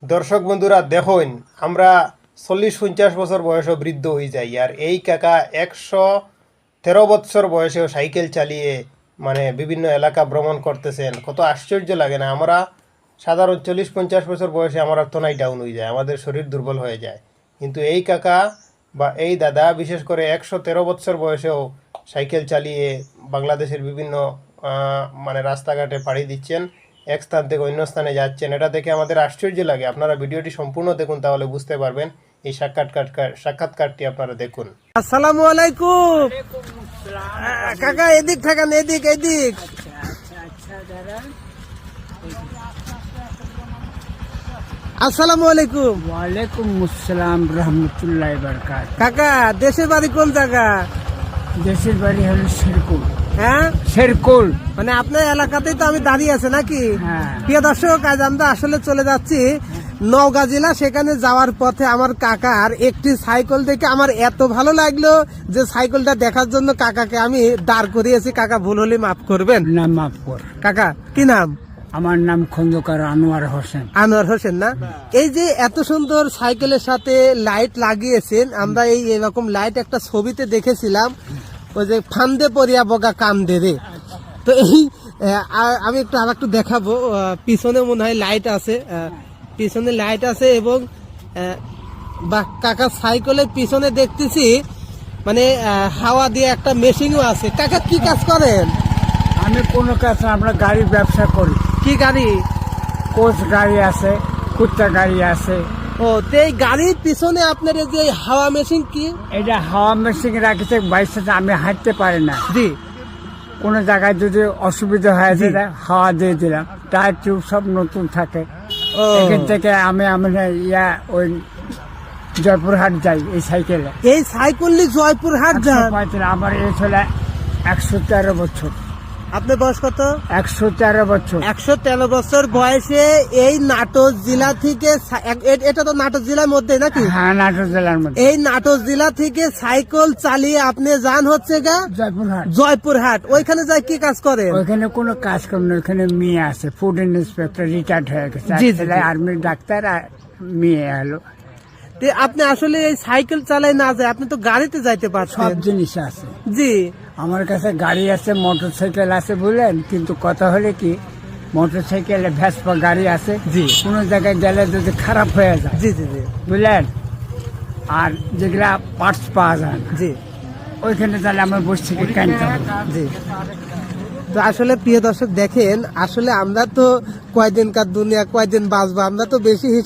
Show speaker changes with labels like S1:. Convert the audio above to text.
S1: দর্শক বন্ধুরা দেখুন, আমরা 40-50 বছর বয়সেও বৃদ্ধ হয়ে যাই, আর এই কাকা 113 বছর বয়সেও সাইকেল চালিয়ে মানে বিভিন্ন এলাকা ভ্রমণ করতেছেন। কত আশ্চর্য লাগে না? আমরা সাধারণ 40-50 বছর বয়সে আমার অর্থনাই ডাউন হয়ে যায়, আমাদের শরীর দুর্বল হয়ে যায়, কিন্তু এই কাকা বা এই দাদা বিশেষ করে 113 বছর বয়সেও সাইকেল চালিয়ে বাংলাদেশের বিভিন্ন মানে রাস্তাঘাটে পাড়ি দিচ্ছেন, এক স্থান থেকে অন্য স্থানে যাচ্ছেন। এটা দেখে আমাদের আশ্চর্য লাগে। আপনারা ভিডিওটি সম্পূর্ণ দেখুন, তাহলে বুঝতে পারবেন। এই সাক্ষাৎকারটি আপনারা দেখুন।
S2: আসসালামু আলাইকুম কাকা, এদিক থাকেন, এদিক এদিক। আসসালামু আলাইকুম।
S3: ওয়ালাইকুম আসসালাম রহমতুল্লাহ বারকাত।
S2: কাকা, দেশের বাড়ি কোন জায়গা?
S3: দেশের বাড়ি হলো শেরকুল।
S2: হ্যাঁ,
S3: শেরকুল
S2: মানে আপনার এলাকাতেই তো আমি দাঁড়িয়ে আছে নাকি?
S3: হ্যাঁ।
S2: প্রিয় দর্শক, আজ আমরা আসলে চলে যাচ্ছি নওগাঁ জেলা। সেখানে যাওয়ার পথে আমার কাকার একটি সাইকেল দেখে আমার এত ভালো লাগলো যে সাইকেলটা দেখার জন্য কাকাকে আমি দাঁড় করিয়েছি। কাকা, ভুল হলে মাফ করবেন।
S3: নাম মাফ কর।
S2: কাকা, কি নাম?
S3: আমার নাম খন্দকার আনোয়ার হোসেন।
S2: আনোয়ার হোসেন না? এই যে এত সুন্দর সাইকেলের সাথে লাইট লাগিয়েছেন, আমরা এই এরকম লাইট একটা ছবিতে দেখেছিলাম, ওই যে ফান্দে পড়িয়া বগা কান্দে রে। তো এই আমি একটু আর একটু দেখাবো। পিছনে মনে হয় লাইট আছে, পিছনে লাইট আছে এবং বা কাকা সাইকেলের পিছনে দেখতেছি মানে হাওয়া দিয়ে একটা মেশিনও আছে। কাকা, কি কাজ করেন?
S3: আমি কোনো কাজ না, আমরা গাড়ির ব্যবসা করি।
S2: কি গাড়ি?
S3: কোচ গাড়ি আছে, কুত্তা গাড়ি আছে।
S2: ও, তো এই গাড়ির পিছনে আপনার এই যে হাওয়া মেশিন কি?
S3: এটা হাওয়া মেশিন রাখছে বাইশে, আমি হাঁটতে পারি না।
S2: জি।
S3: কোনো জায়গায় যদি অসুবিধা হয়ে যায় হাওয়া দিয়ে দিলাম, টায়ার টিউব সব নতুন থাকে।
S2: ও,
S3: এখান থেকে আমি ওই জয়পুরহাট যাই এই সাইকেলে।
S2: এই সাইকেল জয়পুরহাট যান?
S3: আমার এজ হলো 113 বছর।
S2: আপনার বয়স কত?
S3: 113 বছর।
S2: 113 বছর বয়সে এই নাটোর জেলা থেকে এটা তো নাটোর জেলার মধ্যে নাকি?
S3: হ্যাঁ, নাটোর জেলার মধ্যে।
S2: এই নাটোর জেলা থেকে সাইকেল চালিয়ে আপনি যান হচ্ছে গা
S3: জয়পুরহাট।
S2: জয়পুরহাট। ওইখানে যাই কি কাজ করেন?
S3: ওইখানে কোনো কাজ করেন না, ওইখানে মেয়ে আছে, ফুড ইন্সপেক্টর, রিটায়ার্ড হয়ে গেছে।
S2: জি, জি, জি।
S3: আর্মির ডাক্তার, আর মেয়ে হলো।
S2: তে আপনি আসলে এই সাইকেল চালাই না যায়, আপনি তো গাড়িতে যাইতে
S3: সব
S2: পারছেন।
S3: জিনিস আছে
S2: জি।
S3: আমার কাছে, গাড়ি আছে, মোটর সাইকেল আছে, বুঝলেন। কিন্তু কথা হলে কি, মোটর সাইকেলে ভ্যাসপা গাড়ি আছে।
S2: জি।
S3: কোনো জায়গায় গেলে যদি খারাপ হয়ে যায়,
S2: জি জি জি
S3: বুঝলেন, আর যেগুলা পার্টস পাওয়া যায় না,
S2: জি
S3: ওইখানে তাহলে আমার বসে থেকে কিনতে হবে।
S2: জি। তো আসলে প্রিয় দর্শক দেখেন, আসলে আমরা তো কয়দিনকার দুনিয়া, কয়দিন বাঁচবো, আমরা তো বেশি হিসাব